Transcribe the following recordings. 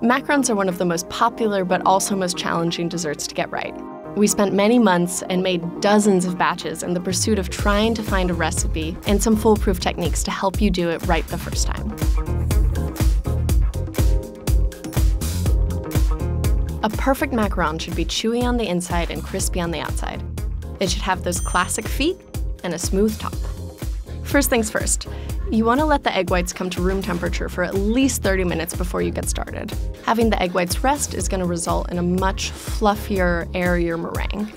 Macarons are one of the most popular but also most challenging desserts to get right. We spent many months and made dozens of batches in the pursuit of trying to find a recipe and some foolproof techniques to help you do it right the first time. A perfect macaron should be chewy on the inside and crispy on the outside. It should have those classic feet and a smooth top. First things first, you want to let the egg whites come to room temperature for at least 30 minutes before you get started. Having the egg whites rest is going to result in a much fluffier, airier meringue.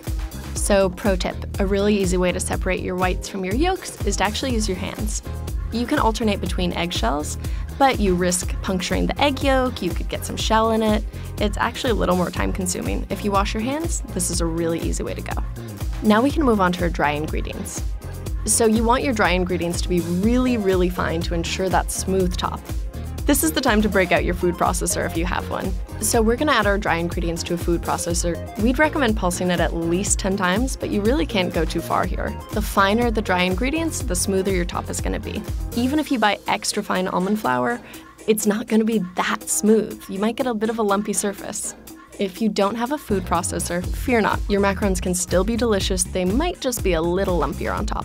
So, pro tip, a really easy way to separate your whites from your yolks is to actually use your hands. You can alternate between eggshells, but you risk puncturing the egg yolk, you could get some shell in it. It's actually a little more time consuming. If you wash your hands, this is a really easy way to go. Now we can move on to our dry ingredients. So you want your dry ingredients to be really, really fine to ensure that smooth top. This is the time to break out your food processor if you have one. So we're gonna add our dry ingredients to a food processor. We'd recommend pulsing it at least 10 times, but you really can't go too far here. The finer the dry ingredients, the smoother your top is gonna be. Even if you buy extra fine almond flour, it's not gonna be that smooth. You might get a bit of a lumpy surface. If you don't have a food processor, fear not, your macarons can still be delicious, they might just be a little lumpier on top.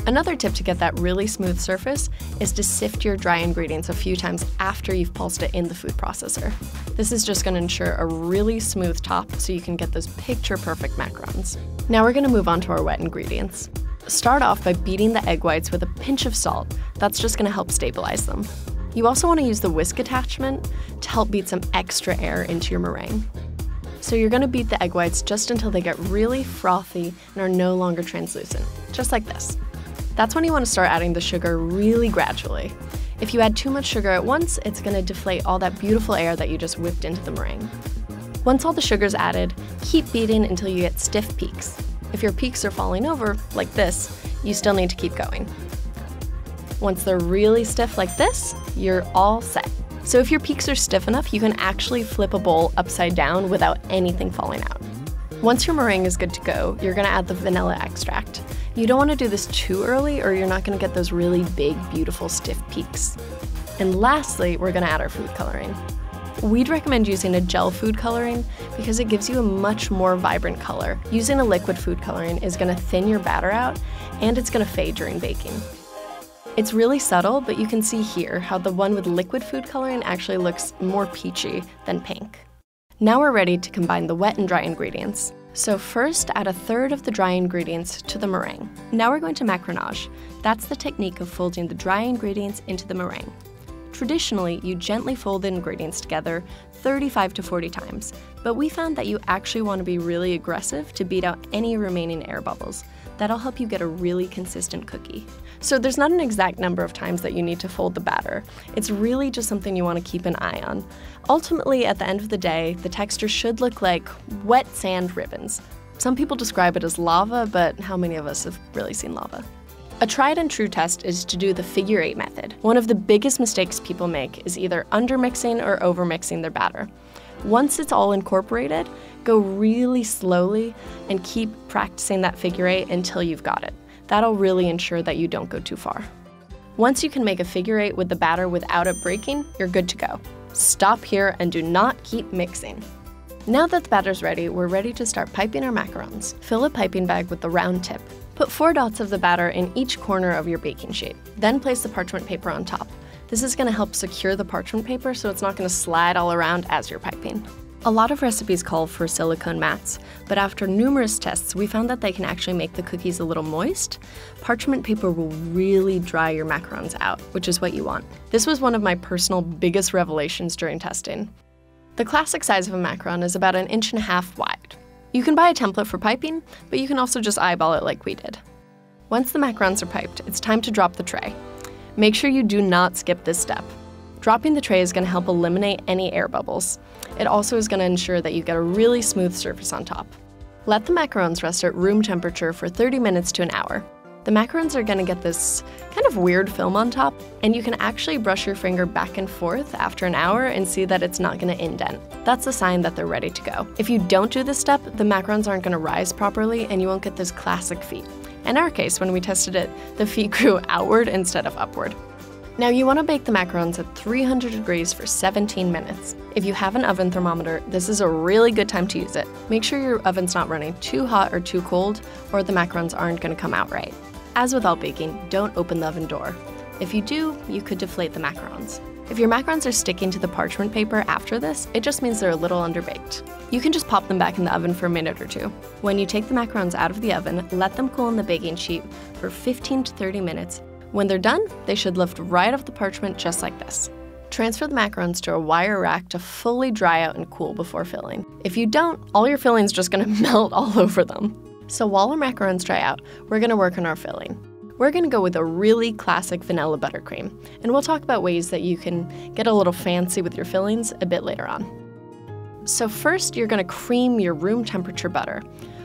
Another tip to get that really smooth surface is to sift your dry ingredients a few times after you've pulsed it in the food processor. This is just going to ensure a really smooth top so you can get those picture-perfect macarons. Now we're going to move on to our wet ingredients. Start off by beating the egg whites with a pinch of salt. That's just going to help stabilize them. You also want to use the whisk attachment to help beat some extra air into your meringue. So you're going to beat the egg whites just until they get really frothy and are no longer translucent, just like this. That's when you want to start adding the sugar really gradually. If you add too much sugar at once, it's going to deflate all that beautiful air that you just whipped into the meringue. Once all the sugar's added, keep beating until you get stiff peaks. If your peaks are falling over, like this, you still need to keep going. Once they're really stiff like this, you're all set. So if your peaks are stiff enough, you can actually flip a bowl upside down without anything falling out. Once your meringue is good to go, you're going to add the vanilla extract. You don't want to do this too early or you're not going to get those really big, beautiful, stiff peaks. And lastly, we're going to add our food coloring. We'd recommend using a gel food coloring because it gives you a much more vibrant color. Using a liquid food coloring is going to thin your batter out and it's going to fade during baking. It's really subtle, but you can see here how the one with liquid food coloring actually looks more peachy than pink. Now we're ready to combine the wet and dry ingredients. So first, add 1/3 of the dry ingredients to the meringue. Now we're going to macronage. That's the technique of folding the dry ingredients into the meringue. Traditionally, you gently fold the ingredients together 35 to 40 times, but we found that you actually want to be really aggressive to beat out any remaining air bubbles. That'll help you get a really consistent cookie. So there's not an exact number of times that you need to fold the batter. It's really just something you want to keep an eye on. Ultimately, at the end of the day, the texture should look like wet sand ribbons. Some people describe it as lava, but how many of us have really seen lava? A tried and true test is to do the figure 8 method. One of the biggest mistakes people make is either undermixing or overmixing their batter. Once it's all incorporated, go really slowly and keep practicing that figure 8 until you've got it. That'll really ensure that you don't go too far. Once you can make a figure 8 with the batter without it breaking, you're good to go. Stop here and do not keep mixing. Now that the batter's ready, we're ready to start piping our macarons. Fill a piping bag with the round tip. Put 4 dots of the batter in each corner of your baking sheet. Then place the parchment paper on top. This is going to help secure the parchment paper so it's not going to slide all around as you're piping. A lot of recipes call for silicone mats, but after numerous tests, we found that they can actually make the cookies a little moist. Parchment paper will really dry your macarons out, which is what you want. This was one of my personal biggest revelations during testing. The classic size of a macaron is about 1.5 inches wide. You can buy a template for piping, but you can also just eyeball it like we did. Once the macarons are piped, it's time to drop the tray. Make sure you do not skip this step. Dropping the tray is going to help eliminate any air bubbles. It also is going to ensure that you get a really smooth surface on top. Let the macarons rest at room temperature for 30 minutes to an hour. The macarons are going to get this kind of weird film on top, and you can actually brush your finger back and forth after an hour and see that it's not going to indent. That's a sign that they're ready to go. If you don't do this step, the macarons aren't going to rise properly and you won't get those classic feet. In our case, when we tested it, the feet grew outward instead of upward. Now you want to bake the macarons at 300 degrees for 17 minutes. If you have an oven thermometer, this is a really good time to use it. Make sure your oven's not running too hot or too cold, or the macarons aren't going to come out right. As with all baking, don't open the oven door. If you do, you could deflate the macarons. If your macarons are sticking to the parchment paper after this, it just means they're a little underbaked. You can just pop them back in the oven for a minute or two. When you take the macarons out of the oven, let them cool on the baking sheet for 15 to 30 minutes. When they're done, they should lift right off the parchment just like this. Transfer the macarons to a wire rack to fully dry out and cool before filling. If you don't, all your filling's just gonna melt all over them. So while our macarons dry out, we're gonna work on our filling. We're gonna go with a really classic vanilla buttercream, and we'll talk about ways that you can get a little fancy with your fillings a bit later on. So first, you're gonna cream your room temperature butter.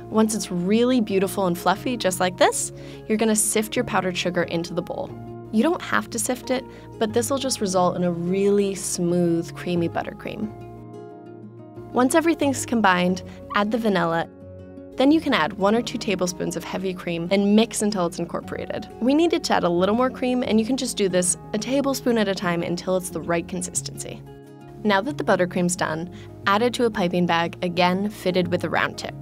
Once it's really beautiful and fluffy, just like this, you're gonna sift your powdered sugar into the bowl. You don't have to sift it, but this will just result in a really smooth, creamy buttercream. Once everything's combined, add the vanilla. Then you can add 1 or 2 tablespoons of heavy cream and mix until it's incorporated. We needed to add a little more cream, and you can just do this a tablespoon at a time until it's the right consistency. Now that the buttercream's done, add it to a piping bag, again fitted with a round tip.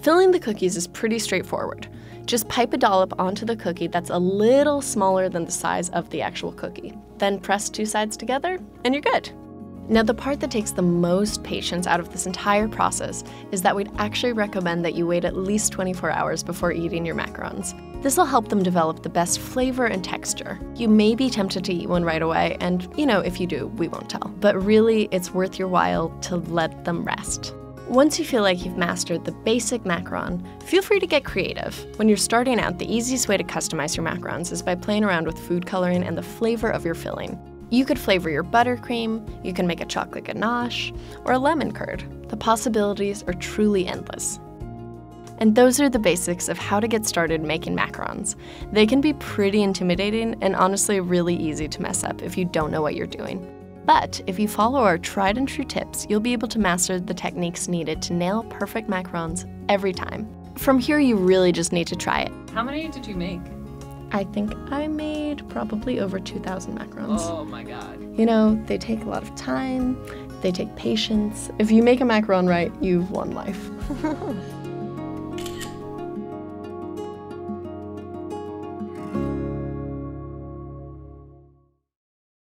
Filling the cookies is pretty straightforward. Just pipe a dollop onto the cookie that's a little smaller than the size of the actual cookie. Then press 2 sides together, and you're good. Now the part that takes the most patience out of this entire process is that we'd actually recommend that you wait at least 24 hours before eating your macarons. This will help them develop the best flavor and texture. You may be tempted to eat one right away, and if you do, we won't tell. But really, it's worth your while to let them rest. Once you feel like you've mastered the basic macaron, feel free to get creative. When you're starting out, the easiest way to customize your macarons is by playing around with food coloring and the flavor of your filling. You could flavor your buttercream, you can make a chocolate ganache, or a lemon curd. The possibilities are truly endless. And those are the basics of how to get started making macarons. They can be pretty intimidating and honestly really easy to mess up if you don't know what you're doing. But if you follow our tried and true tips, you'll be able to master the techniques needed to nail perfect macarons every time. From here, you really just need to try it. How many did you make? I think I made probably over 2,000 macarons. Oh my god. They take a lot of time, they take patience. If you make a macaron right, you've won life.